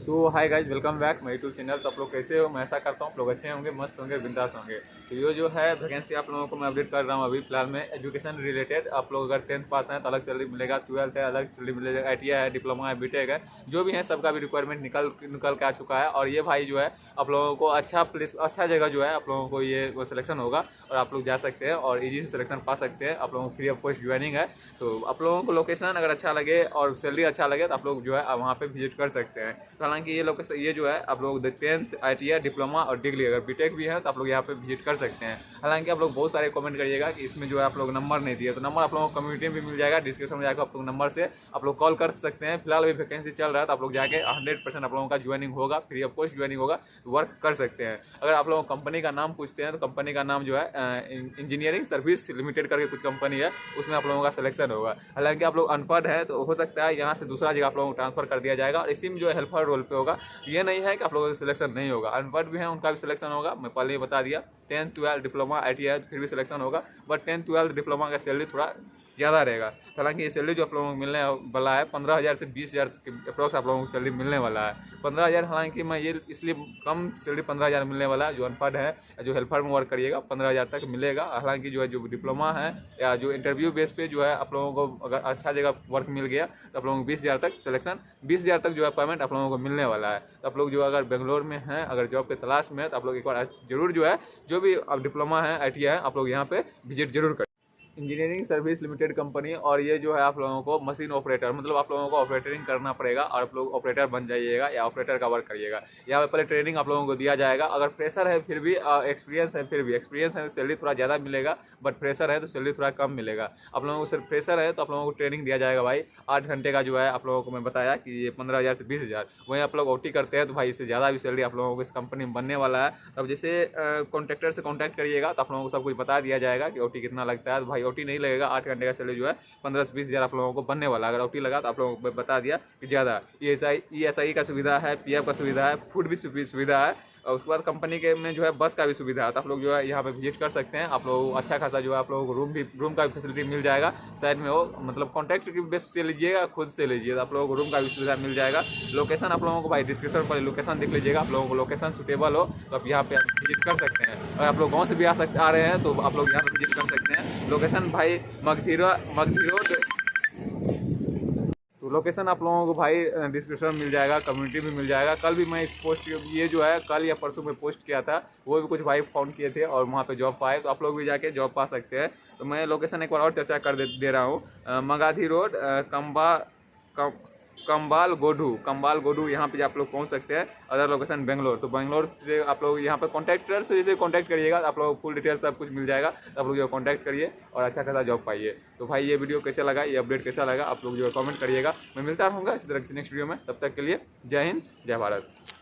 So hi guys, welcome back my YouTube channel. तो आप लोग कैसे हो? मैं ऐसा करता हूँ आप लोग अच्छे होंगे, मस्त होंगे, बिंदास होंगे। तो ये जो है वैकेंसी आप लोगों को मैं अपडेट कर रहा हूँ अभी फिलहाल में एजुकेशन रिलेटेड। आप लोग अगर 10th पास हैं तो अलग सैलरी मिलेगा, 12th है अलग सैलरी मिलेगा, ITI है, डिप्लोमा है, बीटेक है, जो भी है सबका भी रिक्वायरमेंट निकल निकल के आ चुका है। और ये भाई जो है आप लोगों को अच्छा प्लेस, अच्छा जगह जो है आप लोगों को ये वो सिलेक्शन होगा और आप लोग जा सकते हैं और इजी से सिलेक्शन पा सकते हैं। आप लोगों को फ्री ऑफ कॉस्ट ज्वाइनिंग है। तो आप लोगों को लोकेशन अगर अच्छा लगे और सैलरी अच्छा लगे तो आप लोग जो है वहाँ पे विजिट कर सकते हैं। तो हालांकि ये लोकेशन ये जो है आप लोग 10th ITI डिप्लोमा और डिग्री अगर बीटेक भी है तो आप लोग यहाँ पे विजिट कर सकते हैं। हालांकि आप लोग बहुत सारे कमेंट करिएगा कि इसमें जो है आप लोग नंबर नहीं दिए, तो नंबर आप लोगों को कम्युनिटी में भी मिल जाएगा, डिस्क्रिप्शन में जाकर आप लोग नंबर से आप लोग कॉल कर सकते हैं। फिलहाल अभी वैकेंसी चल रहा है तो आप लोग जाके 100% आप लोगों का ज्वाइनिंग होगा, फ्री ऑफ कॉस्ट ज्वाइनिंग होगा, वर्क कर सकते हैं। अगर आप लोगों को कंपनी का नाम पूछते हैं तो कंपनी का नाम जो है इंजीनियरिंग सर्विस लिमिटेड करके कुछ कंपनी है, उसमें आप लोगों का सिलेक्शन होगा। हालांकि आप लोग अनपढ़ हैं तो हो सकता है यहाँ से दूसरा जगह आप लोगों को ट्रांसफर कर दिया जाएगा और इसी में जो है हेल्पर रोल पे होगा। ये नहीं है कि आप लोगों का सिलेक्शन नहीं होगा, अनपढ़ भी हैं उनका भी सिलेक्शन होगा। मैं पहले ही बता दिया 10th 12th डिप्लोमा ITI फिर भी सिलेक्शन होगा, बट 10th 12th डिप्लोमा का सैलरी थोड़ा ज़्यादा रहेगा। हालांकि ये सैलरी जो आप लोगों को मिलने वाला है 15,000 से 20,000 के अप्रॉक्स आप लोगों को सैलरी मिलने वाला है। 15,000 हालांकि मैं ये इसलिए कम सैलरी 15,000 मिलने वाला है, जो अनपढ़ है या जो हेल्पर में वर्क करिएगा 15,000 तक मिलेगा। हालांकि जो है जो डिप्लोमा है या जो इंटरव्यू बेस पे जो है आप लोगों को अगर अच्छा जगह वर्क मिल गया तो आप लोगों को 20,000 तक सिलेक्शन 20,000 तक जो है पेमेंट आप लोगों को मिलने वाला है। तो आप लोग जो अगर बेंगलोर में हैं, अगर जॉब के तलाश में है तो आप लोग एक बार जरूर जो है जो भी अब डिप्लोमा है ITI है आप लोग यहाँ पे विजिट जरूर करें। इंजीनियरिंग सर्विस लिमिटेड कंपनी, और ये जो है आप लोगों को मशीन ऑपरेटर, मतलब आप लोगों को ऑपरेटरिंग करना पड़ेगा और आप लोग ऑपरेटर बन जाइएगा या ऑपरेटर का वर्क करिएगा। यहाँ पे पहले ट्रेनिंग आप लोगों को दिया जाएगा। अगर फ्रेशर है फिर भी एक्सपीरियंस है, फिर भी एक्सपीरियंस है सैलरी थोड़ा ज़्यादा मिलेगा, बट फ्रेशर है तो सैलरी थोड़ा कम मिलेगा। आप लोगों को सिर्फ फ्रेशर है तो आप लोगों को ट्रेनिंग दिया जाएगा भाई 8 घंटे का। जो है आप लोगों को मैं बताया कि ये 15,000 से 20,000, वहीं आप लोग OT करते हैं तो भाई इससे ज़्यादा भी सैलरी आप लोगों को इस कंपनी में बनने वाला है। अब जैसे कॉन्ट्रैक्टर से कॉन्टैक्ट करिएगा तो आप लोगों को सब कुछ बता दिया जाएगा कि OT कितना लगता है। तो भाई OT नहीं लगेगा, 8 घंटे का सैलरी जो है 15 से 20,000 आप लोगों को बनने वाला। अगर OT लगा तो आप लोगों को बता दिया कि ज़्यादा ESI का सुविधा है, PF का सुविधा है, फूड भी सुविधा है, और उसके बाद कंपनी के में जो है बस का भी सुविधा है। तो आप लोग जो है यहाँ पे विजिट कर सकते हैं। आप लोग अच्छा खासा जो है आप लोगों को रूम का भी फैसिलिटी मिल जाएगा साइड में हो, मतलब कॉन्टैक्ट की बेस से लीजिएगा, खुद से लीजिए तो आप लोगों को रूम का भी सुविधा मिल जाएगा। लोकेशन आप लोगों को भाई डिस्क्रिप्शन पर लोकेशन देख लीजिएगा, आप लोगों को लोकेशन सुटेबल हो तो आप यहाँ पे विजिट कर सकते हैं। अगर आप लोग गाँव से भी आ रहे हैं तो आप लोग यहाँ पे विजिट कर सकते हैं। लोकेशन भाई मगधी रोड। तो लोकेशन आप लोगों को भाई डिस्क्रिप्शन में मिल जाएगा, कम्युनिटी में मिल जाएगा। कल भी मैं इस पोस्ट, ये जो है कल या परसों में पोस्ट किया था, वो भी कुछ भाई फाउंड किए थे और वहाँ पे जॉब पाए, तो आप लोग भी जाके जॉब पा सकते हैं। तो मैं लोकेशन एक बार और चर्चा कर दे रहा हूँ। मगाधी रोड, कंबाल गोडू यहाँ पे आप लोग पहुँच सकते हैं। अदर लोकेशन बेंगलोर, तो बेंगलोर से आप लोग यहाँ पर कॉन्टैक्टर से जैसे कॉन्टैक्ट करिएगा आप लोग फुल डिटेल सब कुछ मिल जाएगा। आप लोग जो कॉन्टैक्ट करिए और अच्छा खासा जॉब पाइए। तो भाई ये वीडियो कैसा लगा, ये अपडेट कैसा लगा, आप लोग जो है कमेंट करिएगा। मैं मिलता रहूँगा इसी तरह से नेक्स्ट वीडियो में। तब तक के लिए जय हिंद, जय भारत।